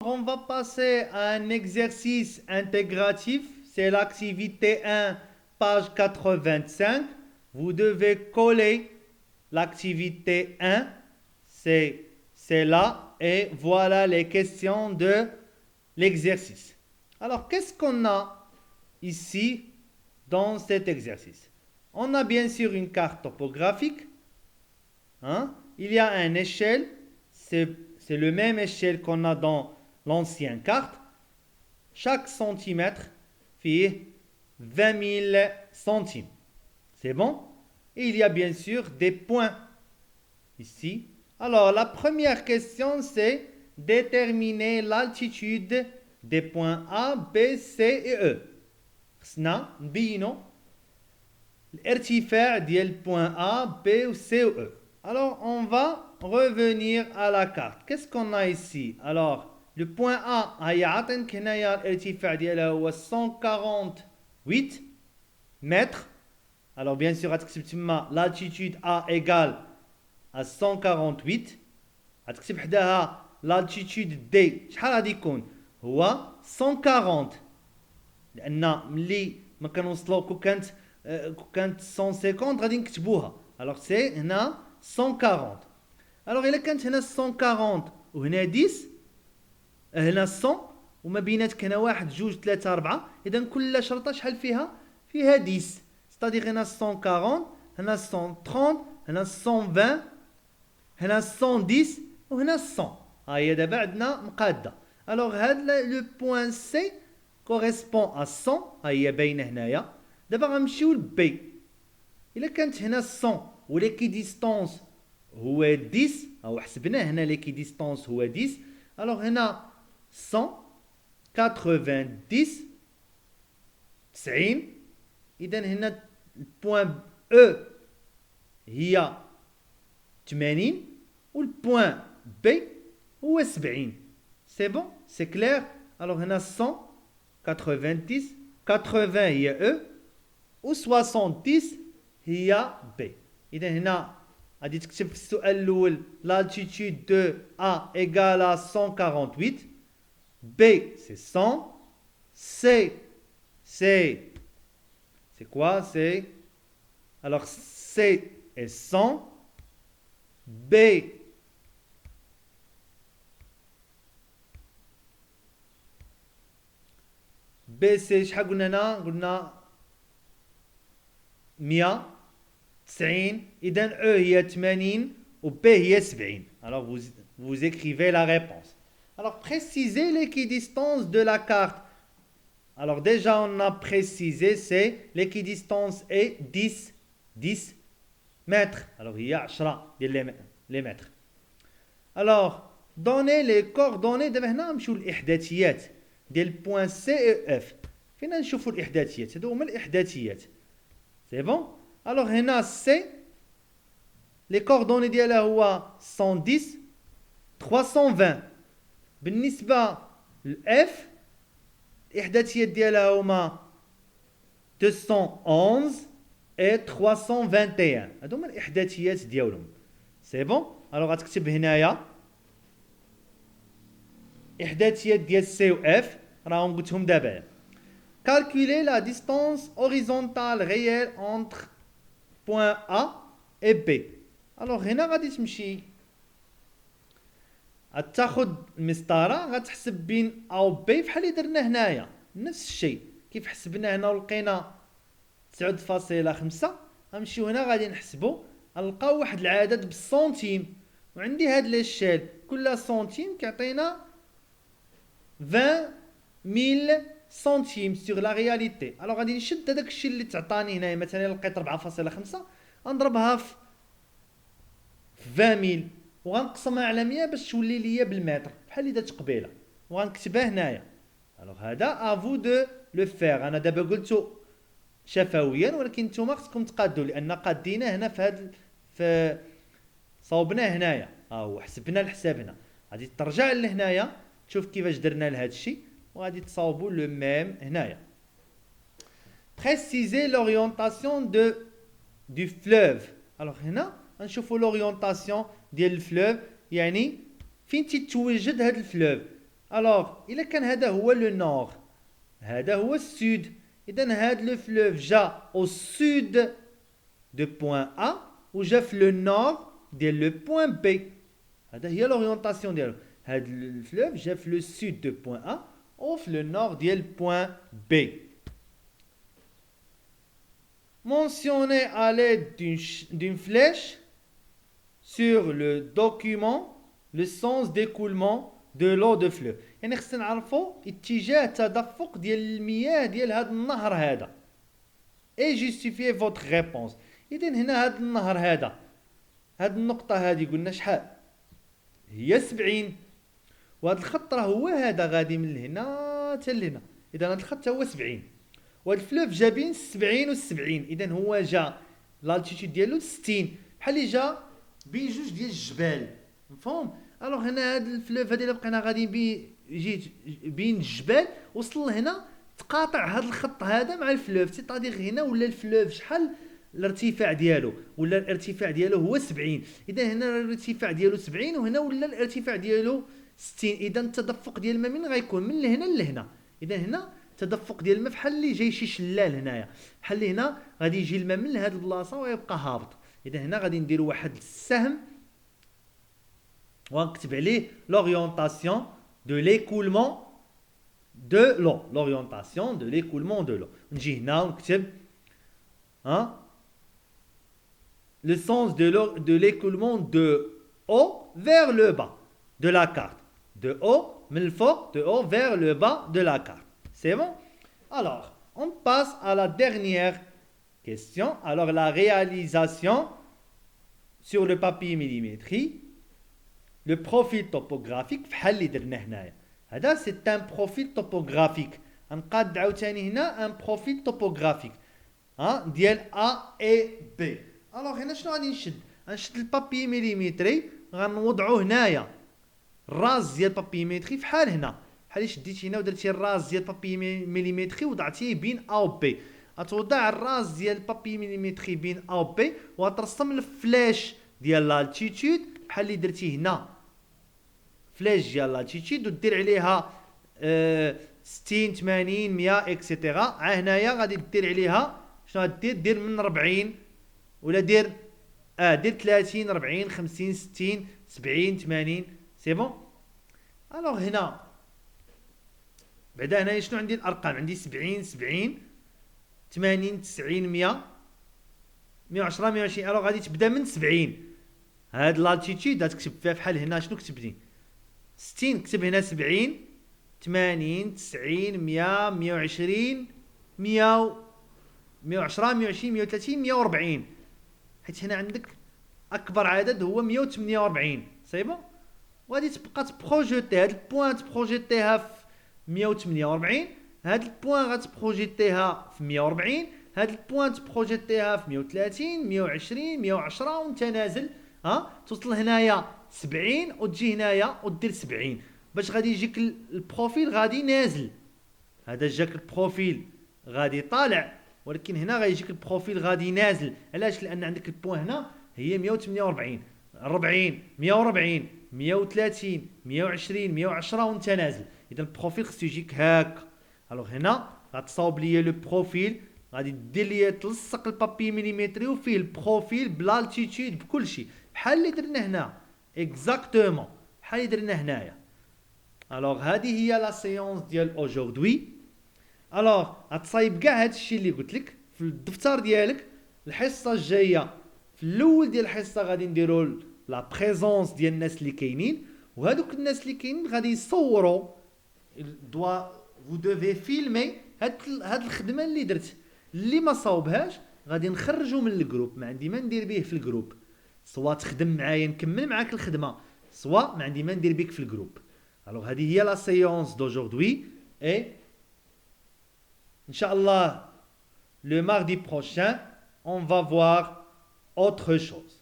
On va passer à un exercice intégratif. C'est l'activité 1, page 85. Vous devez coller l'activité 1. C'est là. Et voilà les questions de l'exercice. Alors, qu'est-ce qu'on a ici dans cet exercice? On a bien sûr une carte topographique. Hein? Il y a une échelle. C'est le même échelle qu'on a dans l'ancienne carte. Chaque centimètre fait 20 000 centimes. C'est bon? Et il y a bien sûr des points ici. Alors, la première question, c'est déterminer l'altitude des points A, B, C et E. خصنا نبينوا الارتفاع ديال point A, B ou C ou E. Alors, on va revenir à la carte. Qu'est-ce qu'on a ici? Alors, le point A, هيا عاطينك هنايا الارتفاع ديالها هو 148 mètres. Alors, bien sûr, غتكتب تما l'altitude A égale à 148. غتكتب حداها l'altitude D شحال غادي يكون؟ هو 140. لأن ملي ما كنوصلو كون كانت 150 غادي نكتبوها. Alors c'est هنا 140. Alors إلا كانت هنا 140 وهنا 10 هنا 100 وما بيناتك هنا 1 2 3 4 إذا كل شرطة شحال فيها؟ فيها 10. c'est-à-dire هنا 140 هنا 130 هنا 120 هنا 110 وهنا 100. ها هي دابا عندنا مقادة. Alors هاد لو بوين سي correspond à 100. ها هي باينة هنايا. دابا غنمشيو لبي. إلا كانت هنا 100 و l'équidistance هو 10 أو حسبنا هنا l'équidistance هو 10. alors هنا 190 90. إذا هنا البوان E هي 80 والبوان B هو 70. c'est bon? c'est clair? alors هنا 190 80 هي E و 70 هي B. إذا هنا غادي تكتب في السؤال الأول l'altitude de A égale à 148. B c'est 100. C c'est quoi? C'est alors C est 100. B c'est شحال قلنا هنا؟ قلنا 190. إذا E هي 80 و B هي 70. alors vous écrivez la réponse. alors précisez l'équidistance de la carte. alors déjà on a précisé, c'est l'équidistance est 10 mètres. alors هي 10 ديال les mètres. alors donnez les coordonnées. دابا هنا نمشيو للإحداثيات ديال بوين سي اي اف. فين نشوفوا الإحداثيات؟ هادو هما الإحداثيات. سي بون. alors هنا سي لي كوردوني ديالها هو 110 320. بالنسبة لإف الإحداثيات ديالها هما 211 et 321. هادو هما الإحداثيات ديالهم. سي بون. alors غتكتب هنايا إحداثيات ديال سي و اف راهم قلتهم دابا. calculer la distance horizontale réelle entre point A et B. alors هنا غادي تمشي غتاخد المسطره غتحسب بين A و B بحال اللي درنا هنايا. نفس الشيء كيف حسبنا هنا ولقينا 9.5. غنمشيو هنا غادي نحسبو غنلقاو واحد العدد بالسنتيم. وعندي هاد ليشيل كل سنتيم كيعطينا 20,000 centimes sur la réalité. alors غادي نشد هذاك الشيء اللي تعطاني هنايا. مثلا لقيت 4.5 غنضربها في 20,000 وغنقسمها على 100 باش تولي ليا بالمتر بحال اللي دات قبيله وغنكتبها هنايا. alors هذا افو دو لو فير. انا دابا قلتو شفويا ولكن نتوما خصكم تقادوا لان قادينا هنا في هذا في صوبنا هنايا. هو حسبنا الحساب هنا. غادي ترجع لهنايا تشوف كيفاش درنا لهذا الشيء وغادي تصاوبوا لو ميم هنايا. préciser l'orientation du fleuve. alors هنا غنشوفوا l'orientation ديال الفلوف يعني فين تيتوجد هذا الفلوف. alors إلا كان هذا هو لو نور هذا هو السود إذا هذا لو فلوف جا au sud de point A وجا في لو نور ديال لو بوين B هذا هي لورينتاسيون ديالو هذا الفلوف جا في لو سود دو بوين A ou في لو نور ديال بوين B. Mentionnez à l'aide d'une flèche sur le document le sens d'écoulement de l'eau de fleuve. يعني خصنا نعرفوا اتجاه تدفق ديال المياه ديال هذا النهر هذا. Et justifiez votre réponse. إذا هنا هذا النهر هذا هذه النقطة هذه قلنا شحال؟ هي 70 وهذا الخط راه هو هذا غادي من هنا حتى لهنا. إذا هذا الخط هو 70 وهذا الفلوف جا بين 70 و 70 إذا هو جا لالتيتود ديالو 60 بحال اللي جا بين جوج ديال الجبال مفهوم. الوغ هنا هذا الفلوف هذا الا بقينا غاديين جيت بين الجبال وصل لهنا تقاطع هذا الخط هذا مع الفلوف سيتادير هنا ولا الفلوف شحال الارتفاع ديالو ولا الارتفاع ديالو هو 70 اذا هنا الارتفاع ديالو 70 وهنا ولا الارتفاع ديالو 60 اذا التدفق ديال الماء من غيكون من لهنا لهنا. اذا هنا التدفق ديال الماء بحال اللي جاي شي شلال هنايا بحال اللي هنا غادي يجي الماء من هذه البلاصه ويبقى هابط. اذا هنا غادي نديروا واحد السهم ونكتب عليه l'orientation de l'écoulement de l'eau. L'orientation de l'écoulement de l'eau. نجي هنا ونكتب le sens de l'écoulement de haut vers le bas de la carte. De haut, من الفوق, de haut vers le bas de la carte. C'est bon? Alors, on passe à la dernière question. Alors, la réalisation sur le papier millimétrique. Le profil topographique بحال اللي درنا هنايا هذا سي ان بروفيل توبوغرافيك غنقاد عاوتاني هنا ان بروفيل توبوغرافيك ديال A et B. الوغ هنا شنو غادي نشد البابي ميليمتري غنوضعو هنايا الراس ديال البابي ميليمتري فحال هنا بحال اللي شديتي هنا ودرتي الراس ديال البابي ميليمتري وضعتيه بين A و B غتوضع الراس ديال البابي ميليمتري بين A و B وغترسم الفلاش ديال لالتيتود بحال اللي درتي هنا فلاش ديال لالتيتود ودير عليها 60 80 100 اكسيتيرا. هنايا غادي دير عليها شنو غدير دير من 40 ولا دير دير 30 40 50 60 70 80 سي بون. الوغ هنا بعدا هنايا شنو عندي الارقام عندي 70 70 80 90 100 110 120. الوغ غادي تبدا من 70 هاد لالتيتود غتكتب فيها بحال هنا شنو كتبتي 60 كتب هنا 70 80 90 100 120 100 110 120 130 140 حيت هنا عندك اكبر عدد هو 148 سي بون. وغادي تبقى تبروجيتي هاد البوين تبروجيتيها في 148 هاد البوين غتبروجيتيها في 140 هاد البوين تبروجيتيها في 130 120 110 وانت نازل توصل هنايا 70 وتجي هنايا ودير 70 باش غادي يجيك البروفيل غادي نازل. هذا جاك البروفيل غادي طالع ولكن هنا غيجيك البروفيل غادي نازل. علاش؟ لان عندك البوين هنا هي 148 40 140 130 120 110 وانت نازل. اذا البروفيل خصو يجيك هكا. الوغ هنا غتصاوب ليا لو بروفيل غادي دير ليا تلصق البابي مليمتري وفيه البروفيل بالالتيتود بكلشي بحال اللي درنا هنا اكزاكتومون بحال اللي درنا هنايا. الوغ هذه هي لا سيونس ديال اوجوردي. الوغ غتصايب كاع هادشي اللي قلت لك في الدفتر ديالك. الحصه الجايه في الاول ديال الحصه غادي نديروا لا بريزونس ديال الناس اللي كاينين وهذوك الناس اللي كاينين غادي يصوروا vous devez filmer هاد الخدمه اللي درت. اللي ما صاوبهاش غادي نخرجو من الجروب ما عندي ما ندير به في الجروب سواء تخدم معايا نكمل معاك الخدمه سواء ما عندي ما ندير بك في الجروب. الوغ هذه هي لا سيونس دوجوردي اي Inch'Allah, le mardi prochain, on va voir autre chose.